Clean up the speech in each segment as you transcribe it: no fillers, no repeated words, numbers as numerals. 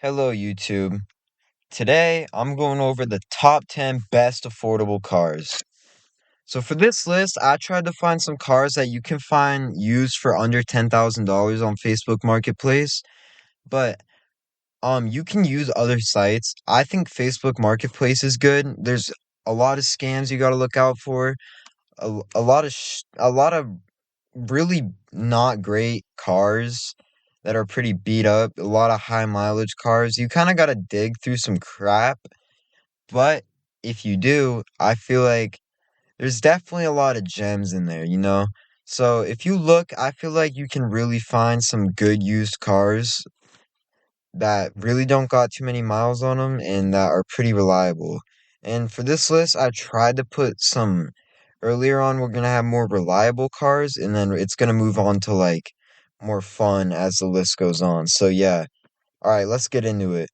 Hello, YouTube. Today, I'm going over the top 10 best affordable cars. So for this list, I tried to find some cars that you can find used for under $10,000 on Facebook Marketplace, but you can use other sites. I think Facebook Marketplace is good. There's a lot of scams you got to look out for. A lot of really not great cars that are pretty beat up, a lot of high mileage cars. You kind of got to dig through some crap, but if you do, I feel like there's definitely a lot of gems in there. So if you look, I feel like you can really find some good used cars that really don't got too many miles on them and that are pretty reliable. And for this list, I tried to put some earlier on, we're gonna have more reliable cars, and then it's gonna move on to like more fun as the list goes on. So yeah. All right, let's get into it.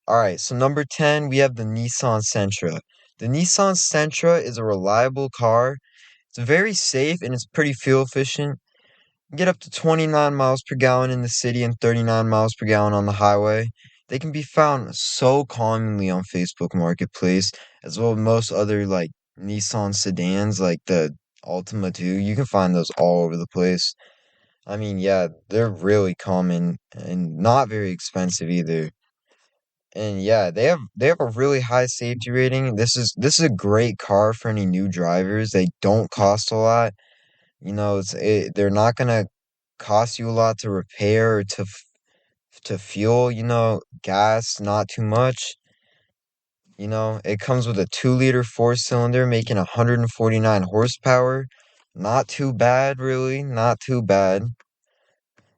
All right, so number 10, we have the Nissan Sentra. The Nissan Sentra is a reliable car. It's very safe and it's pretty fuel efficient. Get up to 29 miles per gallon in the city and 39 miles per gallon on the highway. They can be found so commonly on Facebook Marketplace, as well as most other like Nissan sedans, like the Altima 2. You can find those all over the place. I mean, yeah, they're really common and not very expensive either. And yeah, they have a really high safety rating. This is a great car for any new drivers. They don't cost a lot. They're not gonna cost you a lot to repair or to fuel, gas, not too much. It comes with a 2-liter four-cylinder making 149 horsepower. Not too bad, really, not too bad.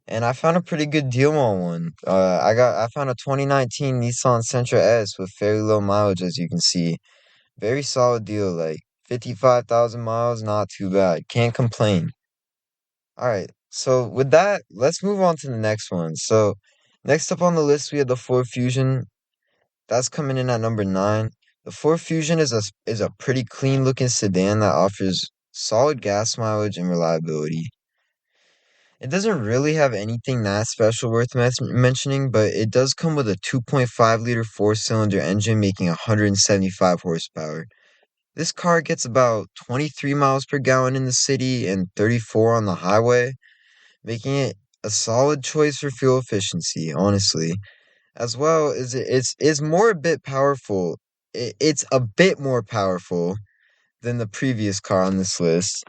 And I found a pretty good deal on one. I found a 2019 Nissan Sentra S with fairly low mileage, as you can see. Very solid deal, like 55,000 miles, not too bad. Can't complain. All right. So with that, let's move on to the next one. So next up on the list, we have the Ford Fusion. That's coming in at number 9. The Ford Fusion is a pretty clean looking sedan that offers solid gas mileage and reliability. It doesn't really have anything that special worth mentioning, but it does come with a 2.5-liter four-cylinder engine making 175 horsepower. This car gets about 23 miles per gallon in the city and 34 on the highway, making it a solid choice for fuel efficiency, honestly. As well as it's more a bit powerful. It's a bit more powerful than the previous car on this list.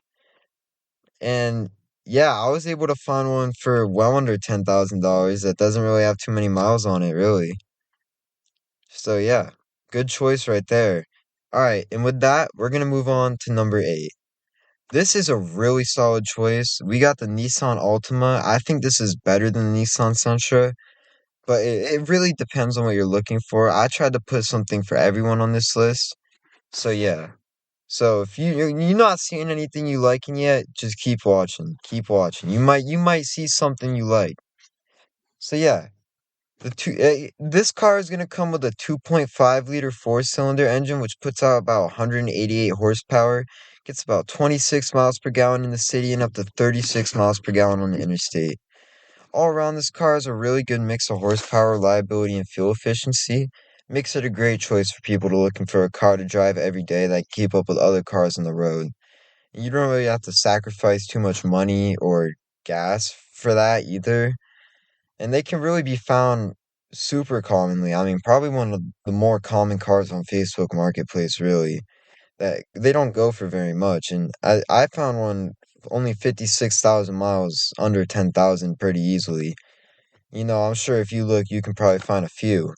And yeah, I was able to find one for well under $10,000 that doesn't really have too many miles on it, really. So yeah, good choice right there. All right, and with that, we're gonna move on to number 8. This is a really solid choice. We got the Nissan Altima. I think this is better than the Nissan Sentra, but it really depends on what you're looking for. I tried to put something for everyone on this list. So yeah. So if you're not seeing anything you liking yet, just keep watching. Keep watching. You might see something you like. So yeah, this car is gonna come with a 2.5-liter four-cylinder engine, which puts out about 188 horsepower. Gets about 26 miles per gallon in the city and up to 36 miles per gallon on the interstate. All around, this car has a really good mix of horsepower, reliability, and fuel efficiency. Makes it a great choice for people to looking for a car to drive every day that can keep up with other cars on the road. You don't really have to sacrifice too much money or gas for that either. And they can really be found super commonly. I mean, probably one of the more common cars on Facebook Marketplace, really, that they don't go for very much. And I found one only 56,000 miles, under 10,000 pretty easily. I'm sure if you look, you can probably find a few.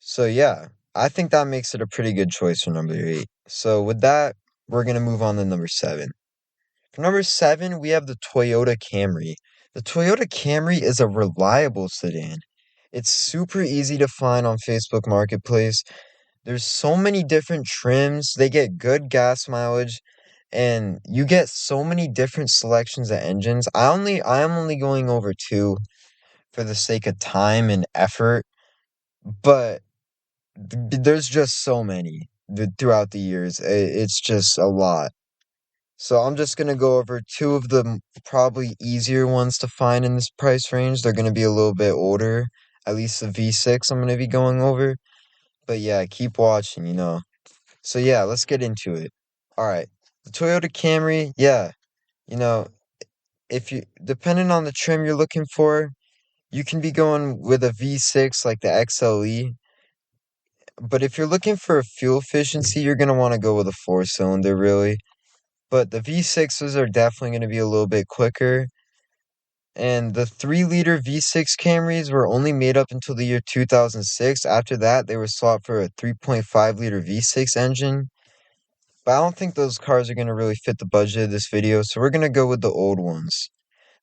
So yeah, I think that makes it a pretty good choice for number 8. So with that, we're gonna move on to number 7. For number 7, we have the Toyota Camry. The Toyota Camry is a reliable sedan. It's super easy to find on Facebook Marketplace. There's so many different trims. They get good gas mileage, and you get so many different selections of engines. I am only going over two for the sake of time and effort, but there's just so many throughout the years. It's just a lot. So I'm just gonna go over two of the probably easier ones to find in this price range. They're gonna be a little bit older. At least the V6 I'm gonna be going over. But yeah, keep watching. So yeah, let's get into it. All right. The Toyota Camry, yeah, you know, if you depending on the trim you're looking for, you can be going with a V6 like the XLE. But if you're looking for fuel efficiency, you're gonna want to go with a four-cylinder, really. But the V6s are definitely gonna be a little bit quicker. And the 3-liter V6 Camrys were only made up until the year 2006. After that, they were swapped for a 3.5-liter V6 engine. But I don't think those cars are going to really fit the budget of this video, so we're going to go with the old ones.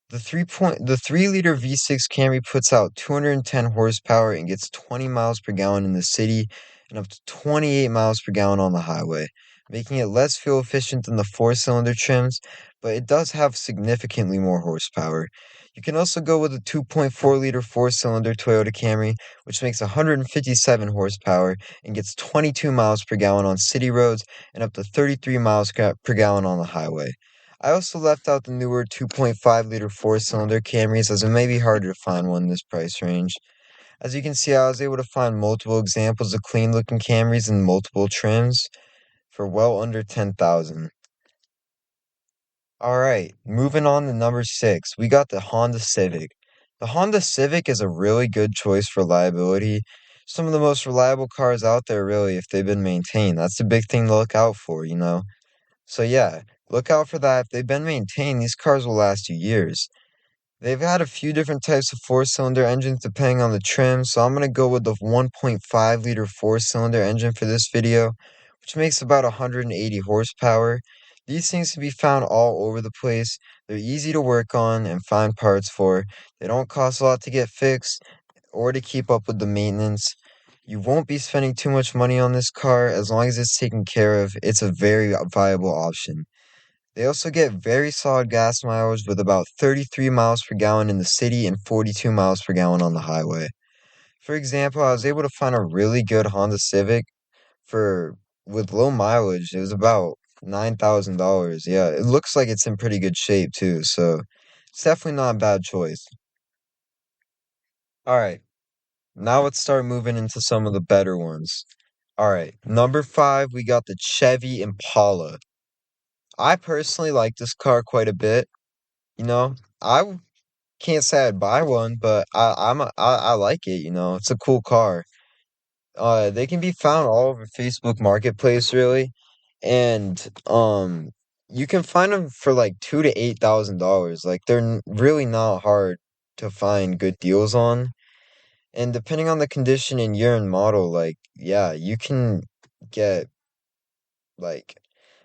The 3-liter V6 Camry puts out 210 horsepower and gets 20 miles per gallon in the city and up to 28 miles per gallon on the highway, making it less fuel efficient than the 4-cylinder trims, but it does have significantly more horsepower. You can also go with a 2.4-liter 4-cylinder Toyota Camry, which makes 157 horsepower and gets 22 miles per gallon on city roads and up to 33 miles per gallon on the highway. I also left out the newer 2.5-liter 4-cylinder Camrys as it may be harder to find one in this price range. As you can see, I was able to find multiple examples of clean-looking Camrys in multiple trims for well under 10,000. Alright, moving on to number 6, we got the Honda Civic. The Honda Civic is a really good choice for reliability. Some of the most reliable cars out there, really, if they've been maintained. That's the big thing to look out for. So yeah, look out for that. If they've been maintained, these cars will last you years. They've had a few different types of four-cylinder engines depending on the trim, so I'm gonna go with the 1.5-liter four-cylinder engine for this video, which makes about 180 horsepower. These things can be found all over the place. They're easy to work on and find parts for. They don't cost a lot to get fixed or to keep up with the maintenance. You won't be spending too much money on this car as long as it's taken care of. It's a very viable option. They also get very solid gas mileage with about 33 miles per gallon in the city and 42 miles per gallon on the highway. For example, I was able to find a really good Honda Civic for with low mileage. It was about $9,000. Yeah, it looks like it's in pretty good shape too, so it's definitely not a bad choice. All right, now let's start moving into some of the better ones. All right, number 5, we got the Chevy Impala. I personally like this car quite a bit. You know, I can't say I'd buy one, but I like it. It's a cool car. They can be found all over Facebook Marketplace, really, and you can find them for like $2,000 to $8,000. Like really not hard to find good deals on. And depending on the condition and year and model, like yeah, you can get like,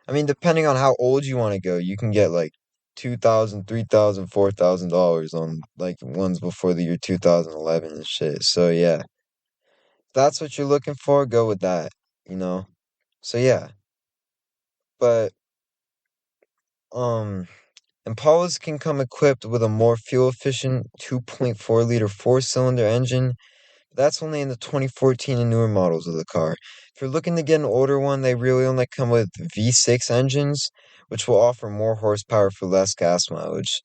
I mean, depending on how old you want to go, you can get like 2,000, 3,000, $4,000 on like ones before the year 2011 and shit. So yeah, if that's what you're looking for, go with that, you know? So yeah, but um Impalas can come equipped with a more fuel efficient 2.4-liter four-cylinder engine. That's only in the 2014 and newer models of the car. If you're looking to get an older one, they really only come with V6 engines, which will offer more horsepower for less gas mileage.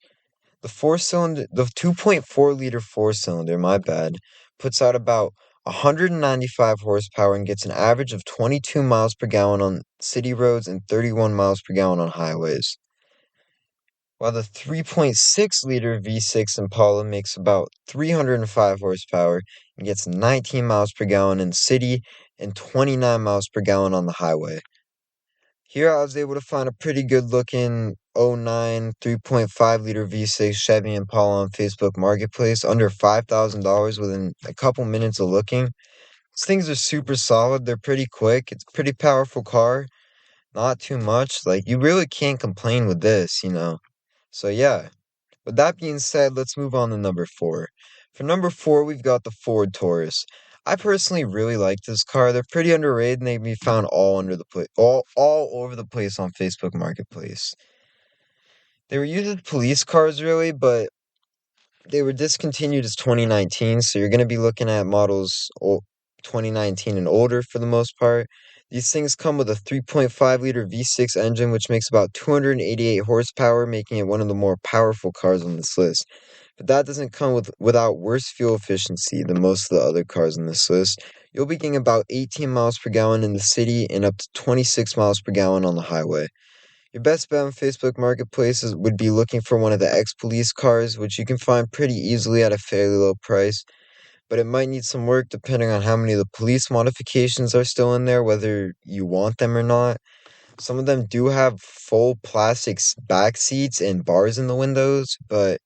The 2.4-liter four-cylinder, my bad, puts out about 195 horsepower and gets an average of 22 miles per gallon on city roads and 31 miles per gallon on highways. While the 3.6-liter V6 Impala makes about 305 horsepower and gets 19 miles per gallon in the city and 29 miles per gallon on the highway. Here I was able to find a pretty good looking '09 3.5-liter V6 Chevy Impala on Facebook Marketplace under $5,000 within a couple minutes of looking. These things are super solid, they're pretty quick, it's a pretty powerful car, not too much. Like you really can't complain with this. So yeah. With that being said, let's move on to number 4. For number 4, we've got the Ford Taurus. I personally really like this car. They're pretty underrated and they can be found all under the place, all over the place on Facebook Marketplace. They were used as police cars really, but they were discontinued as 2019, so you're going to be looking at models 2019 and older for the most part. These things come with a 3.5-liter V6 engine, which makes about 288 horsepower, making it one of the more powerful cars on this list. but that doesn't come without worse fuel efficiency than most of the other cars on this list. You'll be getting about 18 miles per gallon in the city and up to 26 miles per gallon on the highway. Your best bet on Facebook Marketplaces would be looking for one of the ex-police cars, which you can find pretty easily at a fairly low price, but it might need some work depending on how many of the police modifications are still in there, whether you want them or not. Some of them do have full plastic back seats and bars in the windows, but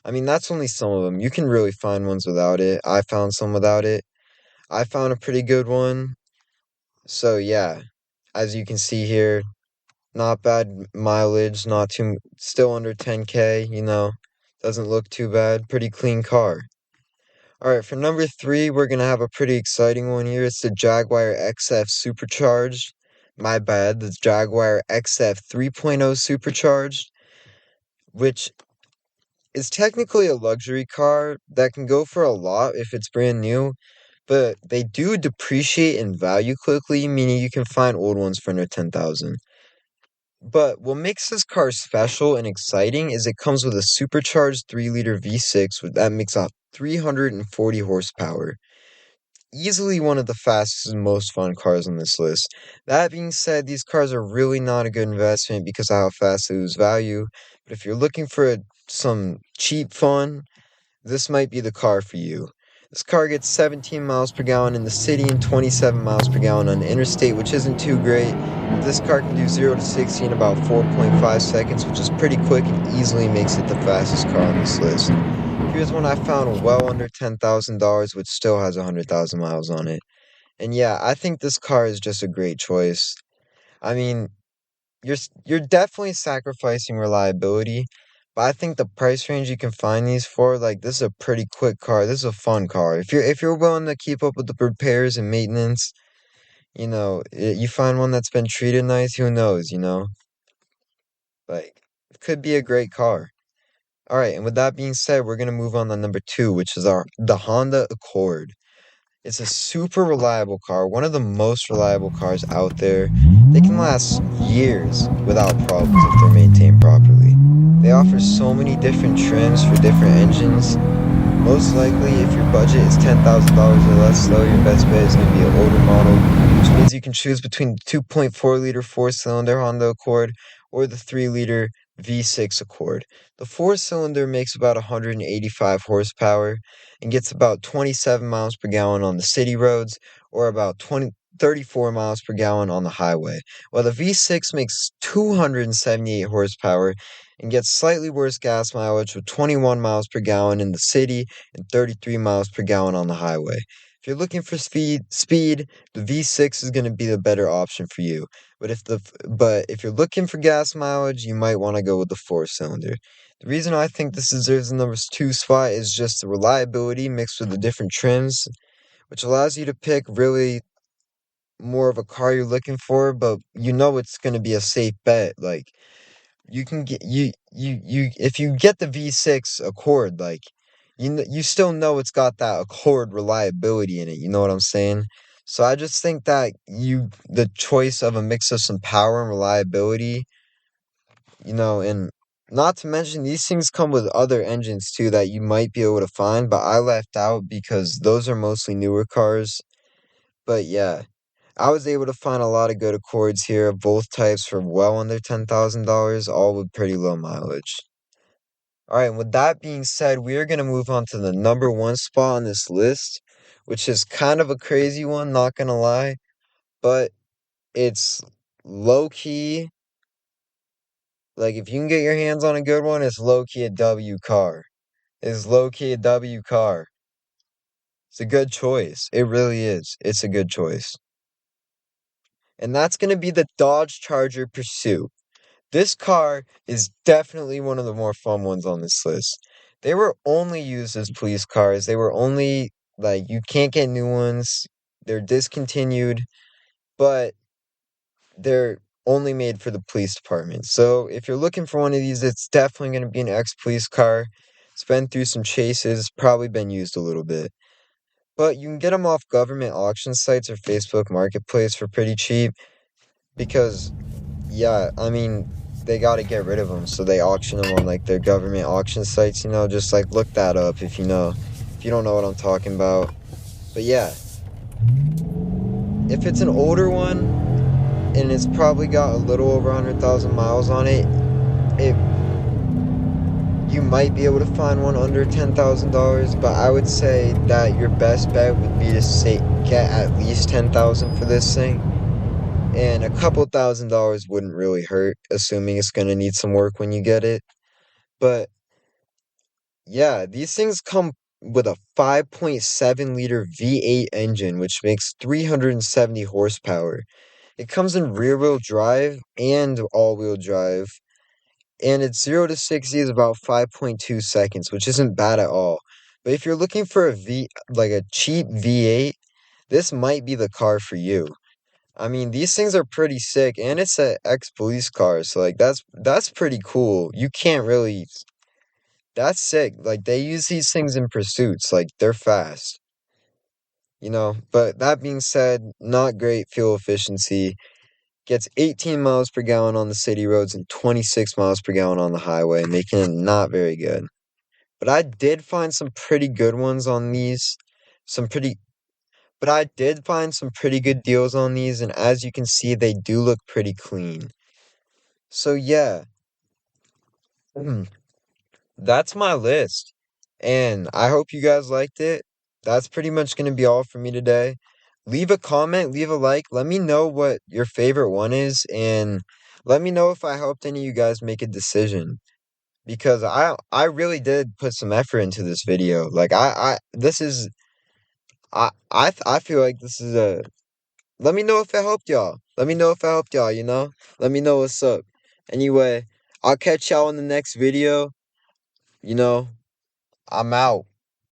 I mean, that's only some of them. You can really find ones without it. I found some without it. I found a pretty good one. So, yeah, as you can see here, not bad mileage, not too, still under 10K, doesn't look too bad. Pretty clean car. All right, for number three, we're gonna have a pretty exciting one here. It's the Jaguar XF Supercharged. My bad, the Jaguar XF 3.0 Supercharged, which is technically a luxury car that can go for a lot if it's brand new, but they do depreciate in value quickly, meaning you can find old ones for under 10,000. But what makes this car special and exciting is it comes with a supercharged 3-liter V6 that makes out 340 horsepower. Easily one of the fastest and most fun cars on this list. That being said, these cars are really not a good investment because of how fast they lose value. But if you're looking for some cheap fun, this might be the car for you. This car gets 17 miles per gallon in the city and 27 miles per gallon on the interstate, which isn't too great. This car can do 0 to 60 in about 4.5 seconds, which is pretty quick and easily makes it the fastest car on this list. Here's one I found well under $10,000, which still has 100,000 miles on it. And yeah, I think this car is just a great choice. I mean, you're definitely sacrificing reliability, but I think the price range you can find these for, like, this is a pretty quick car. This is a fun car. If you're willing to keep up with the repairs and maintenance, you find one that's been treated nice, who knows. Like, it could be a great car. All right, and with that being said, we're gonna move on to number two, which is the Honda Accord. It's a super reliable car, one of the most reliable cars out there. They can last years without problems if they're maintained properly. They offer so many different trims for different engines. Most likely, if your budget is $10,000 or less, though, your best bet is going to be an older model, which means you can choose between the 2.4-liter four-cylinder Honda Accord or the 3-liter V6 Accord. The four-cylinder makes about 185 horsepower and gets about 27 miles per gallon on the city roads or about 34 miles per gallon on the highway, while the V6 makes 278 horsepower and gets slightly worse gas mileage with 21 miles per gallon in the city and 33 miles per gallon on the highway. If you're looking for speed, the V6 is going to be the better option for you. But if you're looking for gas mileage, you might want to go with the four-cylinder. The reason I think this deserves the number two spot is just the reliability mixed with the different trims, which allows you to pick really more of a car you're looking for, but you know it's going to be a safe bet. Like, you can get you if you get the V6 Accord, like, you still know it's got that Accord reliability in it. You know what I'm saying? So I just think that the choice of a mix of some power and reliability, and not to mention these things come with other engines too that you might be able to find, but I left out because those are mostly newer cars. But yeah, I was able to find a lot of good Accords here of both types for well under $10,000, all with pretty low mileage. All right, and with that being said, we are going to move on to the number one spot on this list, which is kind of a crazy one, not going to lie, but it's low key. Like, if you can get your hands on a good one, it's low key a W car. It's low key a W car. It's a good choice. It really is. It's a good choice. And that's going to be the Dodge Charger Pursuit. This car is definitely one of the more fun ones on this list. They were only used as police cars. They were only, like, you can't get new ones. They're discontinued, but they're only made for the police department. So if you're looking for one of these, it's definitely going to be an ex-police car. It's been through some chases, probably been used a little bit. But you can get them off government auction sites or Facebook Marketplace for pretty cheap because, yeah, I mean, they got to get rid of them, so they auction them on like their government auction sites. Just like look that up if you don't know what I'm talking about. But yeah, if it's an older one and it's probably got a little over 100,000 miles on it, it you might be able to find one under $10,000, but I would say that your best bet would be to say get at least 10,000 for this thing. And a couple $1,000s wouldn't really hurt, assuming it's gonna need some work when you get it. But yeah, these things come with a 5.7 liter V8 engine, which makes 370 horsepower. It comes in rear wheel drive and all wheel drive, and its 0 to 60 is about 5.2 seconds, which isn't bad at all. But if you're looking for like a cheap V8, this might be the car for you. I mean, these things are pretty sick, and it's a ex-police car, so like that's pretty cool. You can't really That's sick. Like they use these things in pursuits, like they're fast. But that being said, not great fuel efficiency. Gets 18 miles per gallon on the city roads and 26 miles per gallon on the highway, making it not very good. But I did find some pretty good ones on these. Some pretty But I did find some pretty good deals on these, and as you can see, they do look pretty clean. So yeah, that's my list. And I hope you guys liked it. That's pretty much going to be all for me today. Leave a comment, leave a like. Let me know what your favorite one is, and let me know if I helped any of you guys make a decision. Because I really did put some effort into this video. Like I this is I feel like this is a let me know if it helped y'all. Let me know if it helped y'all. Let me know what's up. Anyway, I'll catch y'all in the next video. You know, I'm out.